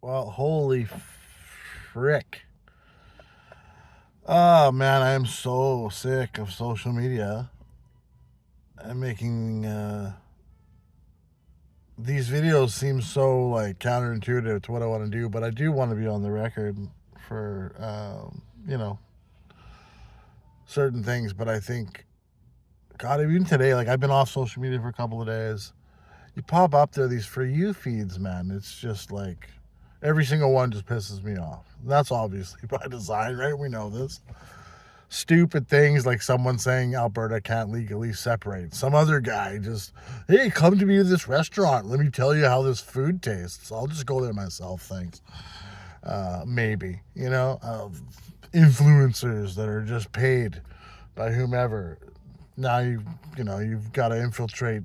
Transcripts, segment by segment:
Well, holy frick. Oh man, I am so sick of social media and making these videos seem so like counterintuitive to what I want to do, but I do want to be on the record for certain things. But I think, God, even today, like I've been off social media for a couple of days. You pop up there these for you feeds, man. It's just like every single one just pisses me off. That's obviously by design, right? We know this. Stupid things like someone saying Alberta can't legally separate. Some other guy just, hey, come to me to this restaurant. Let me tell you how this food tastes. I'll just go there myself. Thanks. Maybe, influencers that are just paid by whomever. Now you've got to infiltrate.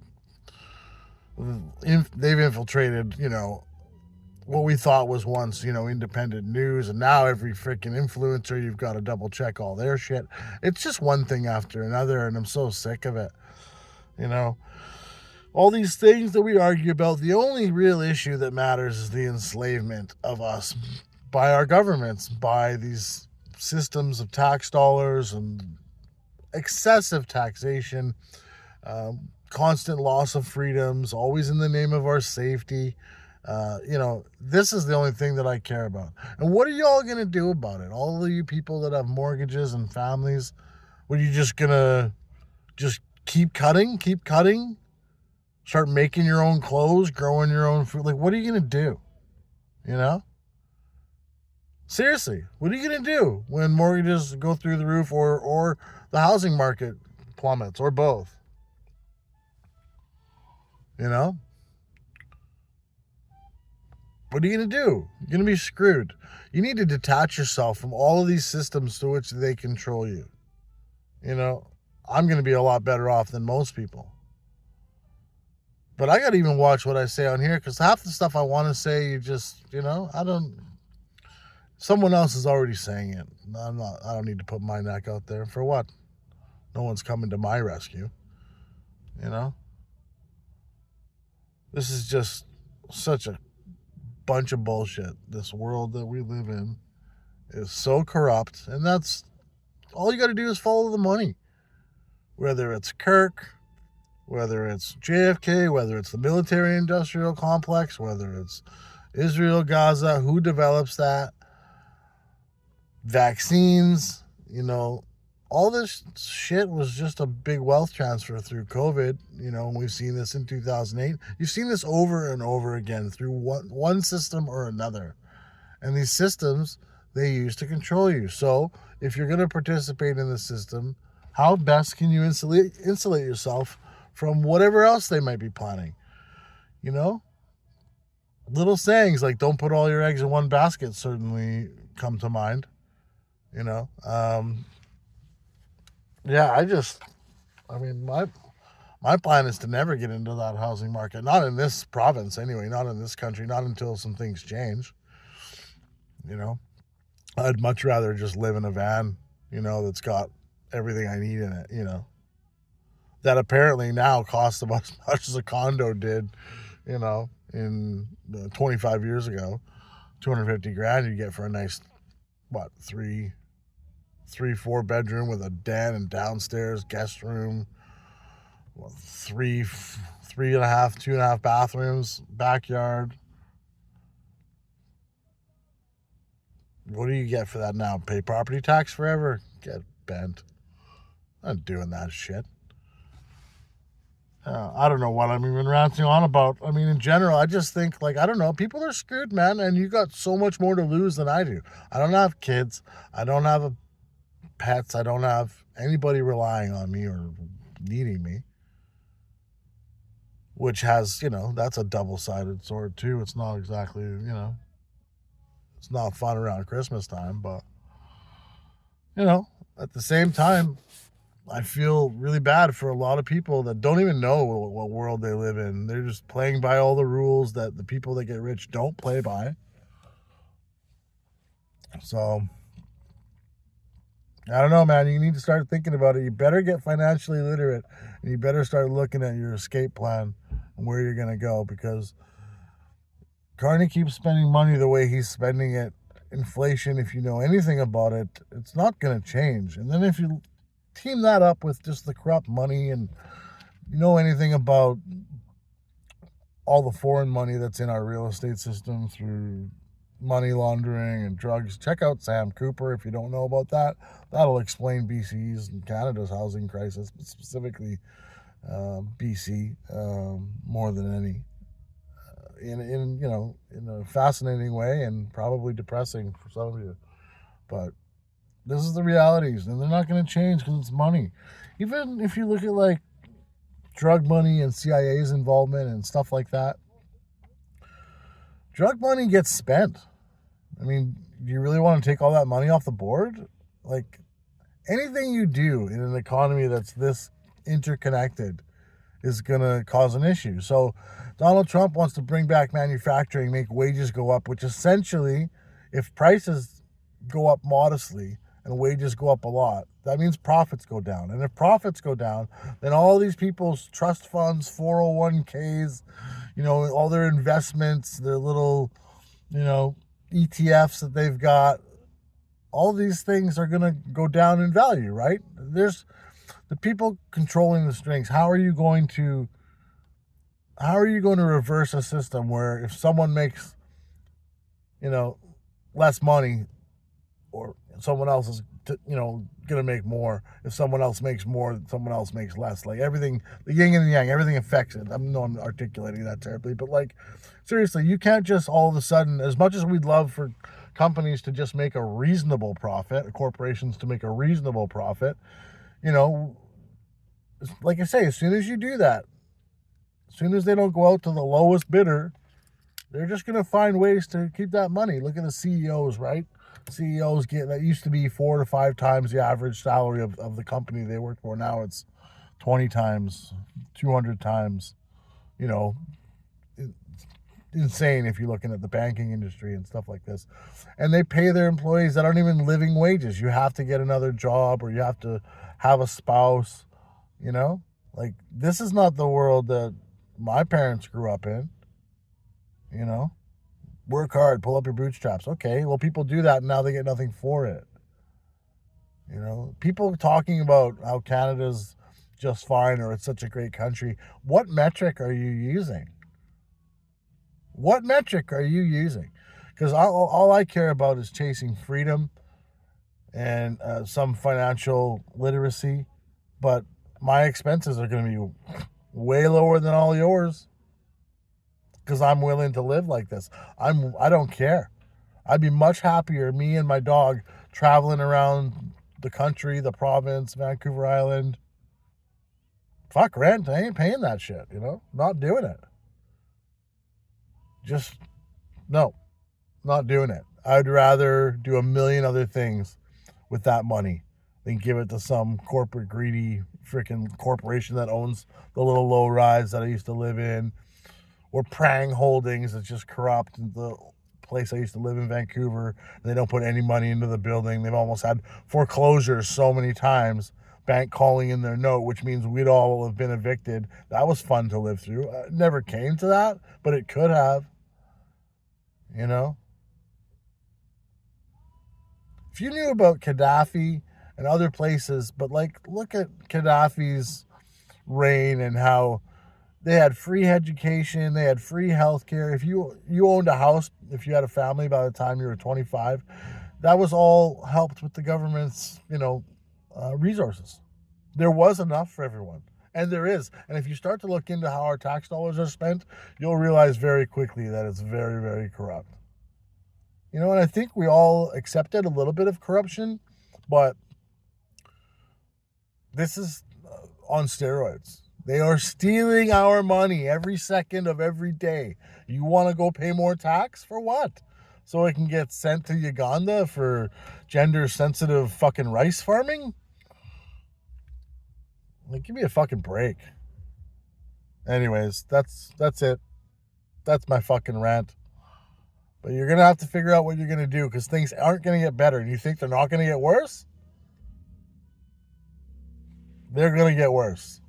They've infiltrated, what we thought was once, independent news, and now every freaking influencer, you've got to double check all their shit. It's just one thing after another, and I'm so sick of it. You know, all these things that we argue about, the only real issue that matters is the enslavement of us by our governments, by these systems of tax dollars and excessive taxation, constant loss of freedoms, always in the name of our safety. This is the only thing that I care about. And what are y'all going to do about it? All of you people that have mortgages and families, what are you just going to just keep cutting, start making your own clothes, growing your own food? Like, what are you going to do? You know? Seriously, what are you going to do when mortgages go through the roof or the housing market plummets or both? You know? What are you going to do? You're going to be screwed. You need to detach yourself from all of these systems to which they control you. I'm going to be a lot better off than most people. But I got to even watch what I say on here because half the stuff I want to say, I don't. Someone else is already saying it. I don't need to put my neck out there. For what? No one's coming to my rescue. This is just such a bunch of bullshit. This world that we live in is so corrupt, and that's all you got to do is follow the money. Whether it's Kirk, whether it's JFK, whether it's the military industrial complex, whether it's Israel, Gaza, who develops that, vaccines, all this shit was just a big wealth transfer through COVID. We've seen this in 2008. You've seen this over and over again through one system or another. And these systems, they use to control you. So if you're going to participate in the system, how best can you insulate yourself from whatever else they might be planning? Little sayings like don't put all your eggs in one basket certainly come to mind. Yeah, my plan is to never get into that housing market. Not in this province anyway, not in this country, not until some things change. I'd much rather just live in a van, that's got everything I need in it, that apparently now costs about as much as a condo did, in 25 years ago. 250 grand you get for a nice, four bedroom with a den and downstairs guest room, three and a half, 2.5 bathrooms, backyard. What do you get for that now? Pay property tax forever? Get bent. I'm not doing that shit. I don't know what I'm even ranting on about. I mean, in general, I just think, I don't know, people are screwed, man, and you got so much more to lose than I do. I don't have kids. I don't have pets. I don't have anybody relying on me or needing me. Which has, that's a double-sided sword, too. It's not exactly, it's not fun around Christmas time, but, at the same time, I feel really bad for a lot of people that don't even know what world they live in. They're just playing by all the rules that the people that get rich don't play by. So, I don't know, man. You need to start thinking about it. You better get financially literate, and you better start looking at your escape plan and where you're going to go, because Carney keeps spending money the way he's spending it, inflation, if you know anything about it, it's not going to change. And then if you team that up with just the corrupt money, and you know anything about all the foreign money that's in our real estate system through money laundering and drugs, check out Sam Cooper if you don't know about that. That'll explain BC's and Canada's housing crisis, but specifically BC more than any. In a fascinating way and probably depressing for some of you. But this is the realities, and they're not going to change because it's money. Even if you look at like drug money and CIA's involvement and stuff like that, drug money gets spent. I mean, do you really want to take all that money off the board? Like, anything you do in an economy that's this interconnected is going to cause an issue. So Donald Trump wants to bring back manufacturing, make wages go up, which essentially, if prices go up modestly and wages go up a lot, that means profits go down. And if profits go down, then all these people's trust funds, 401ks, all their investments, their little, ETFs that they've got, all these things are going to go down in value, right? There's the people controlling the strings. How are you going to reverse a system where if someone makes, less money, or someone else is, going to make more? If someone else makes more, someone else makes less. Like everything, the yin and the yang, everything affects it. I'm articulating that terribly, but like, seriously, you can't just all of a sudden, as much as we'd love for companies to just make a reasonable profit, corporations to make a reasonable profit, like I say, as soon as you do that, as soon as they don't go out to the lowest bidder, they're just going to find ways to keep that money. Look at the CEOs, right? CEOs that used to be 4 to 5 times the average salary of the company they work for. Now it's 20 times, 200 times, insane if you're looking at the banking industry and stuff like this. And they pay their employees that aren't even living wages. You have to get another job, or you have to have a spouse, like this is not the world that my parents grew up in. Work hard, pull up your bootstraps. Okay, well, people do that and now they get nothing for it. People talking about how Canada's just fine or it's such a great country. What metric are you using? What metric are you using? Because all I care about is chasing freedom and some financial literacy, but my expenses are going to be way lower than all yours because I'm willing to live like this. I don't care. I'd be much happier, me and my dog, traveling around the country, the province, Vancouver Island. Fuck rent. I ain't paying that shit, Not doing it. Just, no, not doing it. I'd rather do a million other things with that money than give it to some corporate greedy freaking corporation that owns the little low rise that I used to live in, or Prang Holdings that's just corrupt. The place I used to live in, Vancouver, they don't put any money into the building. They've almost had foreclosures so many times, bank calling in their note, which means we'd all have been evicted. That was fun to live through. It never came to that, but it could have. If you knew about Gaddafi and other places, but like, look at Gaddafi's reign and how they had free education, they had free healthcare. If you owned a house, if you had a family by the time you were 25, that was all helped with the government's, resources. There was enough for everyone. And there is. And if you start to look into how our tax dollars are spent, you'll realize very quickly that it's very, very corrupt. And I think we all accepted a little bit of corruption, but this is on steroids. They are stealing our money every second of every day. You want to go pay more tax? For what? So it can get sent to Uganda for gender-sensitive fucking rice farming? Like, give me a fucking break. Anyways, that's it. That's my fucking rant. But you're going to have to figure out what you're going to do, because things aren't going to get better. And you think they're not going to get worse? They're going to get worse.